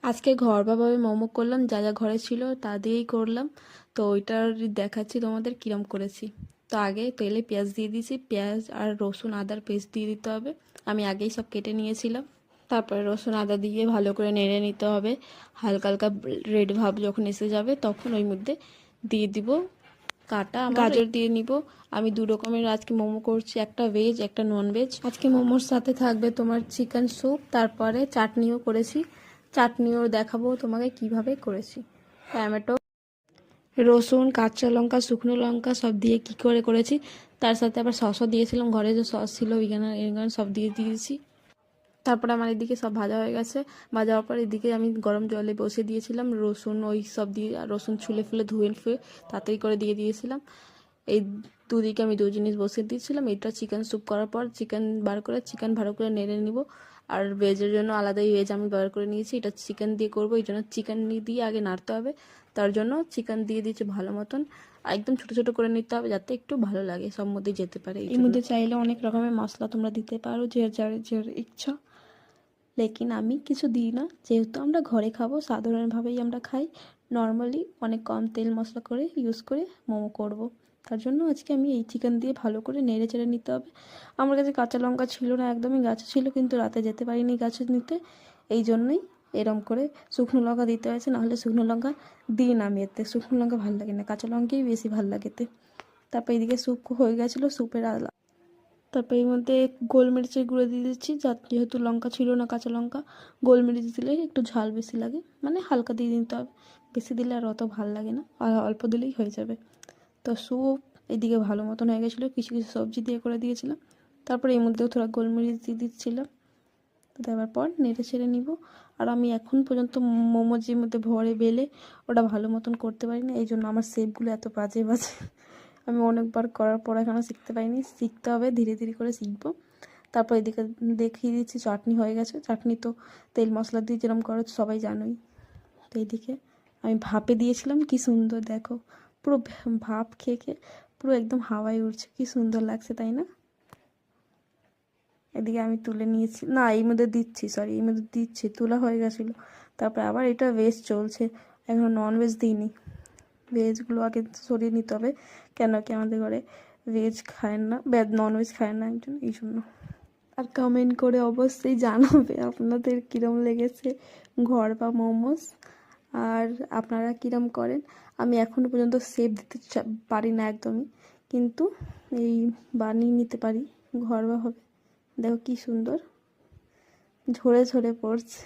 আজকে ঘরোয়াভাবে মোমো করলাম, যা যা ঘরে ছিল তা দিয়েই করলাম। তো ওইটার দেখাচ্ছি তোমাদের কিরম করেছি। তো আগে তেলে পেঁয়াজ দিয়ে দিয়েছি, পেঁয়াজ আর রসুন আদার পেস্ট দিয়ে দিতে হবে। আমি আগেই সব কেটে নিয়েছিলাম। তারপরে রসুন আদা দিয়ে ভালো করে নেড়ে নিতে হবে। হালকা হালকা রেড ভাব যখন এসে যাবে তখন ওই মধ্যে দিয়ে দিব কাটা গাজর দিয়ে নিব। আমি দু রকমের আজকে মোমো করছি, একটা ভেজ একটা নন ভেজ। আজকে মোমোর সাথে থাকবে তোমার চিকেন স্যুপ, তারপরে চাটনিও করেছি। চাটনিও দেখাবো তোমাকে কিভাবে করেছি। টমেটো, রসুন, কাঁচা লঙ্কা, শুকনো লঙ্কা সব দিয়ে কি করে করেছি। তার সাথে আবার সসও দিয়েছিলাম, ঘরে যে সস ছিল এখানে সব দিয়ে দিয়েছি। তারপরে আমার এদিকে সব ভাজা হয়ে গেছে। ভাজা হওয়ার পর এদিকে আমি গরম জলে বসে দিয়েছিলাম রসুন, ওই সব দিয়ে রসুন ছুলে ফুলে ধুয়ে তাড়াতাড়ি করে দিয়ে দিয়েছিলাম। এই দুদিকে আমি দু জিনিস বসিয়ে দিয়েছিলাম। এটা চিকেন স্যুপ করার পর চিকেন বার করে চিকেন ভালো করে নেড়ে নিব। আর ভেজের জন্য আলাদাই ভেজ আমি বার করে নিয়েছি। এটা চিকেন দিয়ে করবো, এই জন্য চিকেন দিয়ে আগে নাড়তে হবে। তার জন্য চিকেন দিয়ে দিয়েছি ভালো মতন। একদম ছোট ছোট করে নিতে হবে যাতে একটু ভালো লাগে, সব মধ্যে যেতে পারে। এর মধ্যে চাইলে অনেক রকমের মশলা তোমরা দিতে পারো, যার ইচ্ছা। লেকিন আমি কিছু দিই না, যেহেতু আমরা ঘরে খাবো, সাধারণভাবেই আমরা খাই। নর্মালি অনেক কম তেল মশলা করে ইউজ করে মোমো করব। তার জন্য আজকে আমি এই চিকেন দিয়ে ভালো করে নেড়ে চেড়ে নিতে হবে। আমার কাছে কাঁচা লঙ্কা ছিল না, একদমই গাছে ছিল, কিন্তু রাতে যেতে পারিনি গাছে নিতে। এই জন্যই এরম করে শুকনো লঙ্কা দিতে হয়েছে, নাহলে শুকনো লঙ্কা দিই না আমি এতে। শুকনো লঙ্কা ভালো লাগে না, কাঁচা লঙ্কাই বেশি ভালো লাগে এতে। তারপর এদিকে স্যুপ হয়ে গেছিলো, স্যুপের তারপর এর মধ্যে গোলমরিচের গুঁড়ো দিয়ে দিচ্ছি, যেহেতু লঙ্কা ছিল না কাঁচা লঙ্কা। গোলমরিচ দিলে একটু ঝাল বেশি লাগে, মানে হালকা দিয়ে দিতে হবে, বেশি দিলে আর অত ভালো লাগে না, আর অল্প দিলেই হয়ে যাবে। তো স্যুপ এদিকে ভালো মতন হয়ে গেছিলো, কিছু কিছু সবজি দিয়ে করে দিয়েছিলাম। তারপরে এর মধ্যেও থোড়া গোলমরিচ দিয়ে দিচ্ছিলাম। তো দেওয়ার পর নেড়ে ছেড়ে নিব। আর আমি এখন পর্যন্ত মোমো যে মধ্যে ভরে বেলে ওটা ভালো মতন করতে পারি না, এই জন্য আমার শেপগুলো এত বাজে বাজে। আমি অনেকবার করার পর এখনও শিখতে পারিনি, শিখতে হবে, ধীরে ধীরে করে শিখবো। তারপর এদিকে দেখিয়ে দিচ্ছি চাটনি হয়ে গেছে। চাটনি তো তেল মশলা দিয়ে যেরকম করো সবাই জানোই। তো এইদিকে আমি ভাপে দিয়েছিলাম, কি সুন্দর দেখো, পুরো ভাপ খেয়ে খেয়ে পুরো একদম হাওয়ায় উঠছে, কি সুন্দর লাগছে তাই না। এদিকে আমি তুলে নিয়েছি, না এই মধ্যে দিচ্ছি, সরি এই মধ্যে দিচ্ছি, তোলা হয়ে গেছিলো। তারপরে আবার এটা ভেজ চলছে, এখন নন ভেজ দিইনি। ভেজগুলো আগে সরিয়ে নিতে হবে, কেন কি আমাদের ঘরে ভেজ খায় না, নন ভেজ খায় না একজন, এই জন্য। আর কমেন্ট করে অবশ্যই জানাবে আপনাদের কীরম লেগেছে ঘর বা মোমোস, আর আপনারা কীরম করেন। আমি এখনও পর্যন্ত শেপ দিতে পারি না একদমই, কিন্তু এই বানিয়ে নিতে পারি ঘরোয়া হবে। দেখো কি সুন্দর ঝরে ঝরে পড়ছে।